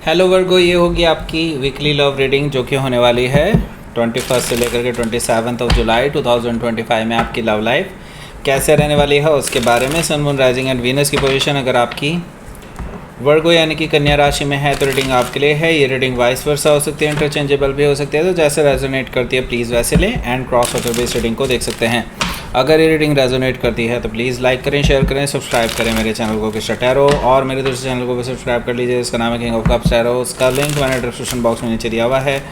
Hello वर्गो, ये होगी आपकी वीकली लव रीडिंग जो कि होने वाली है 21 से लेकर के 27 जुलाई 2025 में। आपकी लव लाइफ कैसे रहने वाली है उसके बारे में। Sun moon rising and Venus की पोजीशन अगर आपकी वर्गो यानी कि कन्या राशि में है तो रीडिंग आपके लिए है। ये रीडिंग वाइस वर्सा हो सकती है, इंटरचेंजेबल भी हो सकती है, तो जैसे रेजोनेट करती है प्लीज़ वैसे लें and cross order based reading को देख सकते हैं। अगर ये रीडिंग रेजोनेट करती है तो प्लीज़ लाइक करें, शेयर करें, सब्सक्राइब करें मेरे चैनल को किस्टा टैरो, और मेरे दूसरे चैनल को भी सब्सक्राइब कर लीजिए जिसका नाम है किंग ऑफ कप्स टैरो। उसका लिंक मैंने डिस्क्रिप्शन बॉक्स में नीचे दिया हुआ है।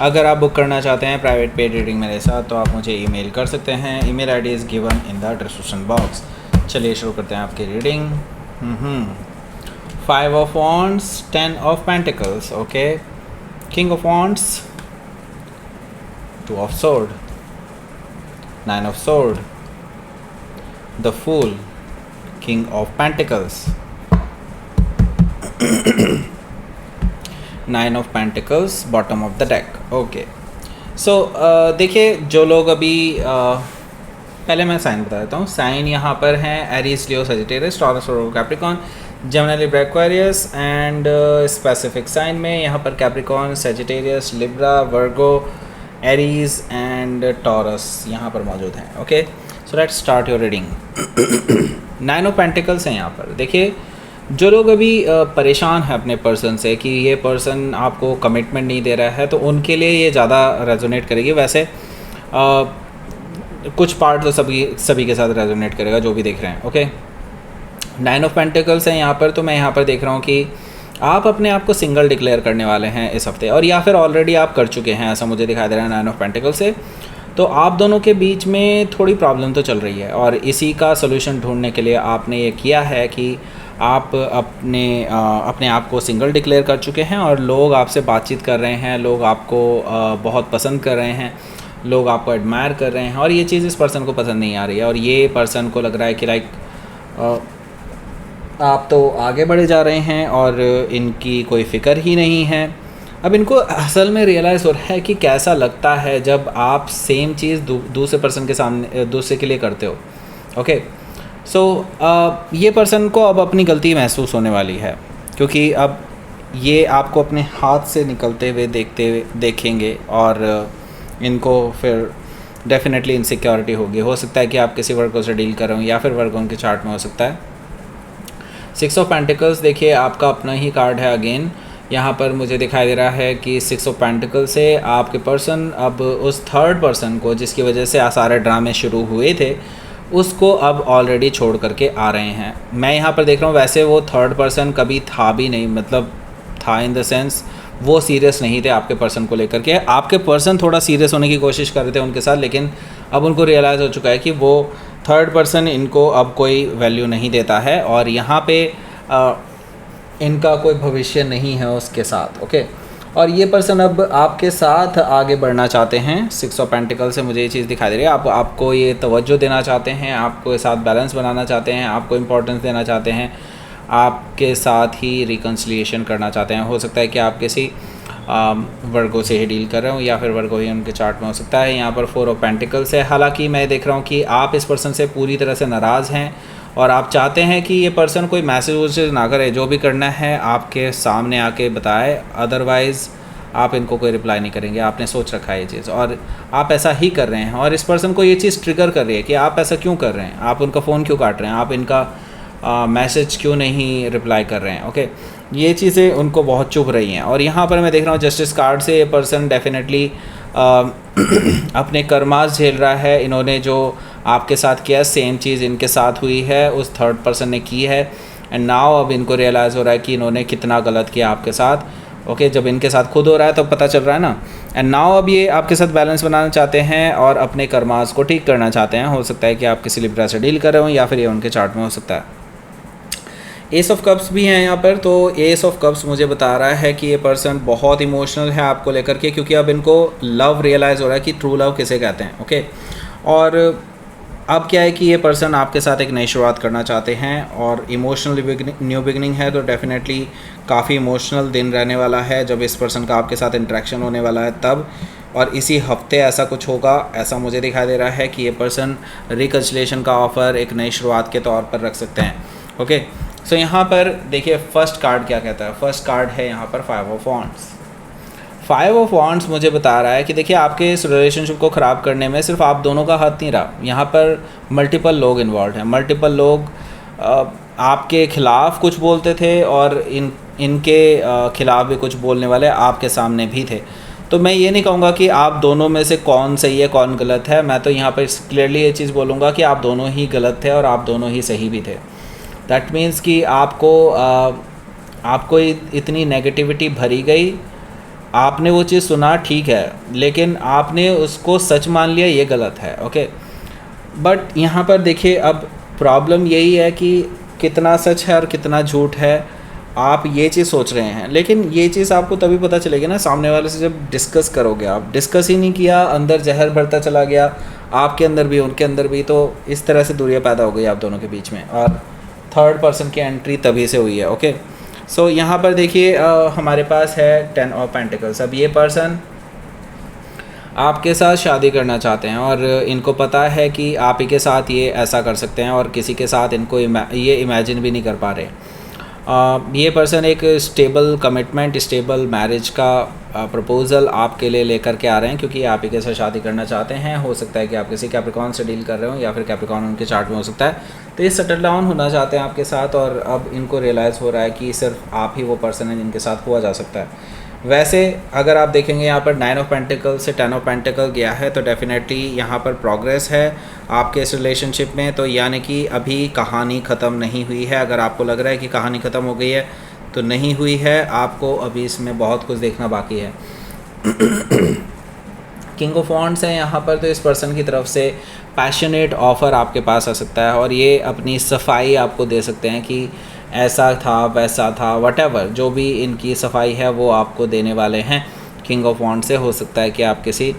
अगर आप बुक करना चाहते हैं प्राइवेट पेड रीडिंग मेरे साथ तो आप मुझे ईमेल कर सकते हैं। Email ID is given in the description box. चलिए शुरू करते हैं आपकी reading. 5 of Wands, 10 of Pentacles, okay, King of Wands, 2 of Sword, 9 of Sword, the Fool, King of Pentacles, 9 of Pentacles, bottom of the deck, okay. So देखिए, जो लोग अभी पहले मैं साइन बता देता हूँ। साइन यहाँ पर हैं एरीज, लियो, सजिटेरियस, टॉरस और Capricorn, Gemini, Libra, Aquarius and specific sign में यहाँ पर Capricorn, Sagittarius, Libra, Virgo, Aries and Taurus यहाँ पर मौजूद हैं। Okay, so let's start your reading. 9 of pentacles हैं यहाँ पर। देखिए, जो लोग अभी परेशान हैं अपने पर्सन से कि ये पर्सन आपको कमिटमेंट नहीं दे रहा है, तो उनके लिए ये ज़्यादा रेजोनेट करेगी। वैसे कुछ पार्ट तो सभी के साथ रेजोनेट करेगा जो भी देख रहे हैं। ओके, 9 ऑफ पेंटिकल्स हैं यहाँ पर। तो मैं यहाँ पर देख रहा हूँ कि आप अपने आप को सिंगल डिक्लेयर करने वाले हैं इस हफ्ते, और या फिर ऑलरेडी आप कर चुके हैं, ऐसा मुझे दिखाई दे रहा है 9 ऑफ पेंटिकल से। तो आप दोनों के बीच में थोड़ी प्रॉब्लम तो चल रही है, और इसी का सोल्यूशन ढूंढने के लिए आपने ये किया है कि आप अपने आप को सिंगल डिक्लेयर कर चुके हैं, और लोग आपसे बातचीत कर रहे हैं, लोग आपको बहुत पसंद कर रहे हैं, लोग आपको एडमायर कर रहे हैं, और ये चीज़ इस पर्सन को पसंद नहीं आ रही है। और ये पर्सन को लग रहा है कि आप तो आगे बढ़े जा रहे हैं और इनकी कोई फ़िक्र ही नहीं है। अब इनको असल में रियलाइज़ हो रहा है कि कैसा लगता है जब आप सेम चीज़ दूसरे पर्सन के सामने, दूसरे के लिए करते हो। ओके, सो ये पर्सन को अब अपनी गलती महसूस होने वाली है, क्योंकि अब ये आपको अपने हाथ से निकलते हुए देखेंगे, और इनको फिर डेफिनेटली इनसिक्योरिटी होगी। हो सकता है कि आप किसी वर्गों से डील कर रहे हो, या फिर वर्गों के चार्ट में हो सकता है। 6 ऑफ पेंटिकल्स, देखिए आपका अपना ही कार्ड है अगेन। यहाँ पर मुझे दिखाई दे रहा है कि 6 ऑफ पेंटिकल से आपके पर्सन अब उस थर्ड पर्सन को, जिसकी वजह से सारे ड्रामे शुरू हुए थे, उसको अब ऑलरेडी छोड़ करके आ रहे हैं। मैं यहाँ पर देख रहा हूँ, वैसे वो थर्ड पर्सन कभी था भी नहीं, मतलब था इन द सेंस वो सीरियस नहीं थे आपके पर्सन को लेकर के। आपके पर्सन थोड़ा सीरियस होने की कोशिश कर रहे थे उनके साथ, लेकिन अब उनको रियलाइज़ हो चुका है कि वो थर्ड पर्सन इनको अब कोई वैल्यू नहीं देता है, और यहाँ पे इनका कोई भविष्य नहीं है उसके साथ। ओके, और ये पर्सन अब आपके साथ आगे बढ़ना चाहते हैं। 6 ऑफ पेंटिकल से मुझे ये चीज़ दिखाई दे रही है, आपको ये तवज्जो देना चाहते हैं, आपको साथ बैलेंस बनाना चाहते हैं, आपको इम्पोर्टेंस देना चाहते हैं, आपके साथ ही रिकन्सिलिएशन करना चाहते हैं। हो सकता है कि आप किसी वर्गो से ही डील कर रहे हो, या फिर वर्गो ही उनके चार्ट में हो सकता है। यहाँ पर 4 ऑफ पेंटिकल्स है। हालांकि मैं देख रहा हूँ कि आप इस पर्सन से पूरी तरह से नाराज़ हैं, और आप चाहते हैं कि ये पर्सन कोई मैसेज वैसेज ना करे, जो भी करना है आपके सामने आके बताए, अदरवाइज़ आप इनको कोई रिप्लाई नहीं करेंगे। आपने सोच रखा है ये चीज़, और आप ऐसा ही कर रहे हैं, और इस पर्सन को ये चीज़ ट्रिगर कर रही है कि आप ऐसा क्यों कर रहे हैं, आप उनका फ़ोन क्यों काट रहे हैं, आप इनका मैसेज क्यों नहीं रिप्लाई कर रहे हैं। ओके, ये चीज़ें उनको बहुत चुभ रही हैं। और यहाँ पर मैं देख रहा हूँ जस्टिस कार्ड से ये पर्सन डेफिनेटली अपने कर्मास झेल रहा है। इन्होंने जो आपके साथ किया, सेम चीज़ इनके साथ हुई है, उस थर्ड पर्सन ने की है, एंड नाउ अब इनको रियलाइज़ हो रहा है कि इन्होंने कितना गलत किया आपके साथ। ओके, जब इनके साथ खुद हो रहा है तो पता चल रहा है ना। एंड नाउ अब ये आपके साथ बैलेंस बनाना चाहते हैं और अपने कर्मास को ठीक करना चाहते हैं। हो सकता है कि आप किसी लिब्रा से डील कर रहे हो, या फिर ये उनके चार्ट में हो सकता है। एस ऑफ कप्स भी हैं यहाँ पर। तो एस ऑफ कप्स मुझे बता रहा है कि ये पर्सन बहुत इमोशनल है आपको लेकर के, क्योंकि अब इनको लव रियलाइज़ हो रहा है कि ट्रू लव किसे कहते हैं। ओके, और अब क्या है कि ये पर्सन आपके साथ एक नई शुरुआत करना चाहते हैं, और इमोशनल न्यू बिगनिंग है, तो डेफिनेटली काफ़ी इमोशनल दिन रहने वाला है जब इस पर्सन का आपके साथ इंटरेक्शन होने वाला है तब। और इसी हफ्ते ऐसा कुछ होगा, ऐसा मुझे दिखाई दे रहा है कि ये पर्सन रिकन्सिलिएशन का ऑफ़र एक नई शुरुआत के तौर पर रख सकते हैं। ओके, सो यहाँ पर देखिए फर्स्ट कार्ड क्या कहता है। फर्स्ट कार्ड है यहाँ पर 5 ऑफ वॉन्ड्स। 5 ऑफ वॉन्ड्स मुझे बता रहा है कि देखिए आपके इस रिलेशनशिप को ख़राब करने में सिर्फ आप दोनों का हाथ नहीं रहा, यहाँ पर मल्टीपल लोग इन्वॉल्व हैं। मल्टीपल लोग आपके ख़िलाफ़ कुछ बोलते थे और इनके ख़िलाफ़ भी कुछ बोलने वाले आपके सामने भी थे। तो मैं ये नहीं कहूँगा कि आप दोनों में से कौन सही है कौन गलत है, मैं तो यहाँ पर क्लियरली ये चीज़ बोलूँगा कि आप दोनों ही गलत थे और आप दोनों ही सही भी थे। दैट मीन्स कि आपको इतनी नेगेटिविटी भरी गई, आपने वो चीज़ सुना ठीक है, लेकिन आपने उसको सच मान लिया, ये गलत है। ओके, बट यहाँ पर देखिए अब प्रॉब्लम यही है कि कितना सच है और कितना झूठ है, आप ये चीज़ सोच रहे हैं। लेकिन ये चीज़ आपको तभी पता चलेगी ना सामने वाले से जब डिस्कस करोगे। आप डिस्कस ही नहीं किया, अंदर जहर भरता चला गया, आपके अंदर भी उनके अंदर भी, तो इस तरह से दूरियाँ पैदा हो गई आप दोनों के बीच में, और थर्ड पर्सन की एंट्री तभी से हुई है। ओके, सो यहाँ पर देखिए हमारे पास है 10 ऑफ पेंटिकल्स। अब ये पर्सन आपके साथ शादी करना चाहते हैं और इनको पता है कि आप ही के साथ ये ऐसा कर सकते हैं और किसी के साथ इनको ये इमेजिन भी नहीं कर पा रहे। ये पर्सन एक स्टेबल कमिटमेंट, स्टेबल मैरिज का प्रपोज़ल आपके लिए लेकर के आ रहे हैं, क्योंकि आप ही के साथ शादी करना चाहते हैं। हो सकता है कि आप किसी कैप्रिकॉर्न से डील कर रहे हो या फिर कैप्रिकॉर्न उनके चार्ट में हो सकता है। तो ये सेटल डाउन होना चाहते हैं आपके साथ, और अब इनको रियलाइज़ हो रहा है कि सिर्फ आप ही वो पर्सन है जिनके साथ हुआ जा सकता है। वैसे अगर आप देखेंगे यहाँ पर 9 ऑफ पेंटिकल से 10 ऑफ पेंटिकल गया है, तो डेफिनेटली यहाँ पर प्रोग्रेस है आपके इस रिलेशनशिप में। तो यानी कि अभी कहानी ख़त्म नहीं हुई है। अगर आपको लग रहा है कि कहानी ख़त्म हो गई है तो नहीं हुई है, आपको अभी इसमें बहुत कुछ देखना बाकी है। किंग ऑफ वॉन्ड्स है यहाँ पर, तो इस पर्सन की तरफ से पैशनेट ऑफ़र आपके पास आ सकता है और ये अपनी सफाई आपको दे सकते हैं कि ऐसा था वैसा था, वटेवर जो भी इनकी सफाई है वो आपको देने वाले हैं। किंग ऑफ वॉन्ड से हो सकता है कि आप किसी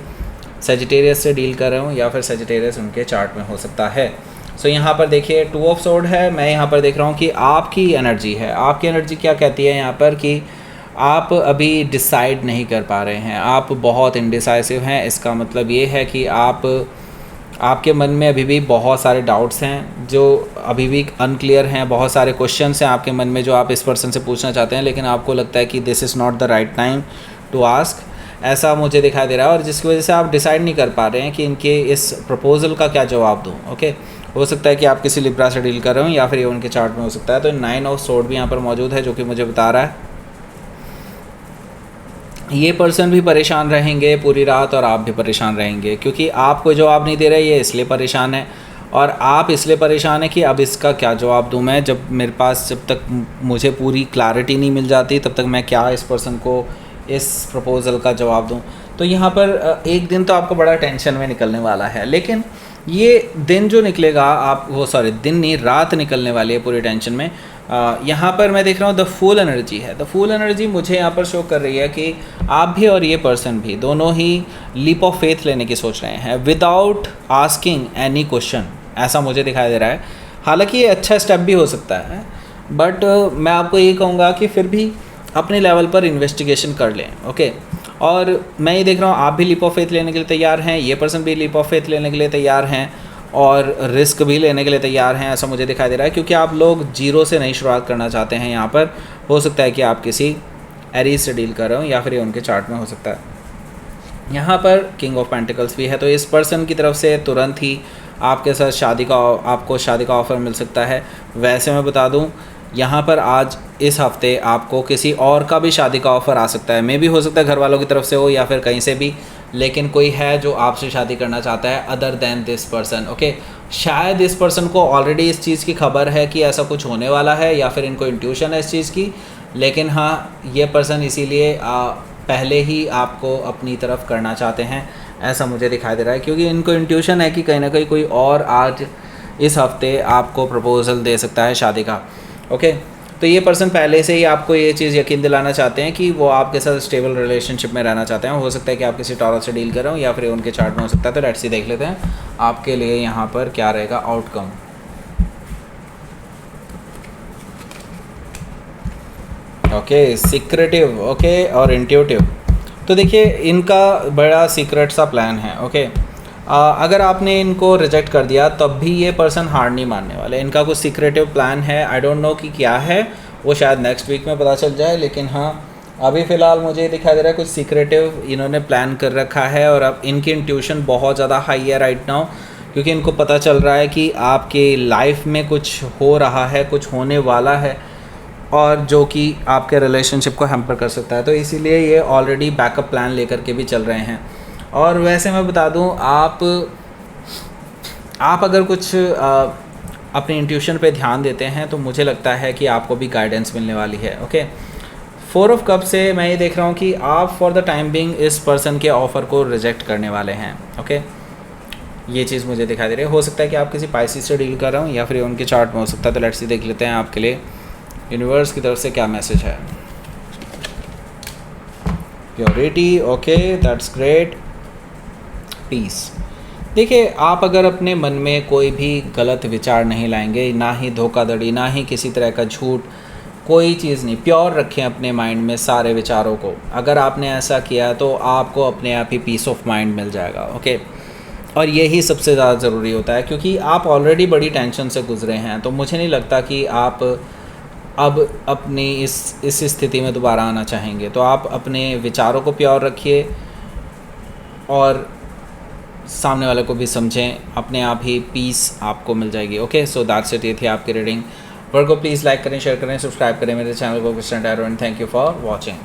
सेजिटेरियस से डील कर रहे हो या फिर सेजिटेरियस उनके चार्ट में हो सकता है। सो यहाँ पर देखिए 2 ऑफ सोर्ड है। मैं यहाँ पर देख रहा हूँ कि आपकी एनर्जी है। आपकी एनर्जी क्या कहती है यहाँ पर कि आप अभी डिसाइड नहीं कर पा रहे हैं, आप बहुत इनडिसाइसिव हैं। इसका मतलब ये है कि आपके मन में अभी भी बहुत सारे डाउट्स हैं जो अभी भी अनक्लियर हैं, बहुत सारे क्वेश्चंस हैं आपके मन में जो आप इस पर्सन से पूछना चाहते हैं, लेकिन आपको लगता है कि this is not the right time to ask, ऐसा मुझे दिखाई दे रहा है। और जिसकी वजह से आप डिसाइड नहीं कर पा रहे हैं कि इनके इस प्रपोज़ल का क्या जवाब दूँ। ओके, हो सकता है कि आप किसी लिब्रा से डील कर रहे हो या फिर ये उनके चार्ट में हो सकता है। तो 9 ऑफ सोर्ड भी यहाँ पर मौजूद है, जो कि मुझे बता रहा है ये पर्सन भी परेशान रहेंगे पूरी रात और आप भी परेशान रहेंगे, क्योंकि आपको जवाब नहीं दे रहे, ये इसलिए परेशान है और आप इसलिए परेशान है कि अब इसका क्या जवाब दूं मैं, जब मेरे पास जब तक मुझे पूरी क्लैरिटी नहीं मिल जाती तब तक मैं क्या इस पर्सन को इस प्रपोज़ल का जवाब दूं। तो यहाँ पर एक दिन तो आपको बड़ा टेंशन में निकलने वाला है, लेकिन ये दिन जो निकलेगा आप वो दिन नहीं, रात निकलने वाली है पूरी टेंशन में। यहाँ पर मैं देख रहा हूँ द फूल एनर्जी है। द फूल एनर्जी मुझे यहाँ पर शो कर रही है कि आप भी और ये पर्सन भी दोनों ही लीप ऑफ फेथ लेने की सोच रहे हैं विदाउट आस्किंग एनी क्वेश्चन, ऐसा मुझे दिखाई दे रहा है। हालांकि ये अच्छा स्टेप भी हो सकता है, बट मैं आपको ये कहूँगा कि फिर भी अपने लेवल पर इन्वेस्टिगेशन कर लें। ओके, और मैं ये देख रहा हूँ आप भी लीप ऑफ फेथ लेने के लिए तैयार हैं, ये पर्सन भी लीप ऑफ फेथ लेने के लिए तैयार हैं और रिस्क भी लेने के लिए तैयार हैं, ऐसा मुझे दिखाई दे रहा है, क्योंकि आप लोग जीरो से नई शुरुआत करना चाहते हैं। यहाँ पर हो सकता है कि आप किसी एरीज से डील कर रहे हो या फिर ये उनके चार्ट में हो सकता है। यहाँ पर किंग ऑफ पेंटिकल्स भी है, तो इस पर्सन की तरफ से तुरंत ही आपके साथ आपको शादी का ऑफ़र मिल सकता है। वैसे मैं बता दूँ यहाँ पर आज इस हफ्ते आपको किसी और का भी शादी का ऑफ़र आ सकता है। मे भी हो सकता है घर वालों की तरफ से हो या फिर कहीं से भी, लेकिन कोई है जो आपसे शादी करना चाहता है other than this person. Okay, शायद इस पर्सन को ऑलरेडी इस चीज़ की खबर है कि ऐसा कुछ होने वाला है या फिर इनको इंट्यूशन है इस चीज़ की, लेकिन हाँ ये पर्सन इसीलिए पहले ही आपको अपनी तरफ करना चाहते हैं, ऐसा मुझे दिखाई दे रहा है, क्योंकि इनको इंट्यूशन है कि कहीं ना कहीं कोई और आज इस हफ्ते आपको प्रपोज़ल दे सकता है शादी का। ओके, तो ये पर्सन पहले से ही आपको ये चीज़ यकीन दिलाना चाहते हैं कि वो आपके साथ स्टेबल रिलेशनशिप में रहना चाहते हैं। हो सकता है कि आप किसी टॉरस से डील कर रहे हो या फिर उनके चार्ट में हो सकता है। तो लेट्स सी देख लेते हैं आपके लिए यहाँ पर क्या रहेगा आउटकम। ओके, सीक्रेटिव, ओके, और इंट्यूटिव। तो देखिए इनका बड़ा सीक्रेट सा प्लान है। ओके, अगर आपने इनको रिजेक्ट कर दिया तब भी ये पर्सन हार नहीं मानने वाले। इनका कुछ सीक्रेटिव प्लान है, आई डोंट नो कि क्या है, वो शायद नेक्स्ट वीक में पता चल जाए, लेकिन हाँ अभी फ़िलहाल मुझे दिखाई दे रहा है कुछ सीक्रेटिव इन्होंने प्लान कर रखा है। और अब इनकी इंट्यूशन बहुत ज़्यादा हाई है राइट नाउ, क्योंकि इनको पता चल रहा है कि आपके लाइफ में कुछ हो रहा है, कुछ होने वाला है, और जो कि आपके रिलेशनशिप को हैम्पर कर सकता है। तो इसीलिए ये ऑलरेडी बैकअप प्लान लेकर के भी चल रहे हैं। और वैसे मैं बता दूं, आप अगर कुछ अपनी इंट्यूशन पे ध्यान देते हैं तो मुझे लगता है कि आपको भी गाइडेंस मिलने वाली है। ओके, 4 ऑफ कप से मैं ये देख रहा हूँ कि आप फॉर द टाइम बिंग इस पर्सन के ऑफ़र को रिजेक्ट करने वाले हैं। ओके, ये चीज़ मुझे दिखाई दे रही है। हो सकता है कि आप किसी पाइसिस से डील कर रहे हो या फिर उनके चार्ट में हो सकता है। तो लेट्स सी, देख लेते हैं आपके लिए यूनिवर्स की तरफ से क्या मैसेज है। Purity, okay that's great. Peace. देखिए, आप अगर अपने मन में कोई भी गलत विचार नहीं लाएंगे, ना ही धोखाधड़ी, ना ही किसी तरह का झूठ, कोई चीज़ नहीं, प्योर रखें अपने माइंड में सारे विचारों को। अगर आपने ऐसा किया तो आपको अपने आप ही पीस ऑफ माइंड मिल जाएगा। ओके, और यही सबसे ज़्यादा ज़रूरी होता है, क्योंकि आप ऑलरेडी बड़ी टेंशन से गुजरे हैं। तो मुझे नहीं लगता कि आप अब अपनी इस स्थिति में दोबारा आना चाहेंगे। तो आप अपने विचारों को प्योर रखिए और सामने वाले को भी समझें, अपने आप ही पीस आपको मिल जाएगी। Okay, so that's it. ये थी आपकी रीडिंग। वर्क को प्लीज़ लाइक करें, शेयर करें, सब्सक्राइब करें मेरे चैनल को। And thank you for watching.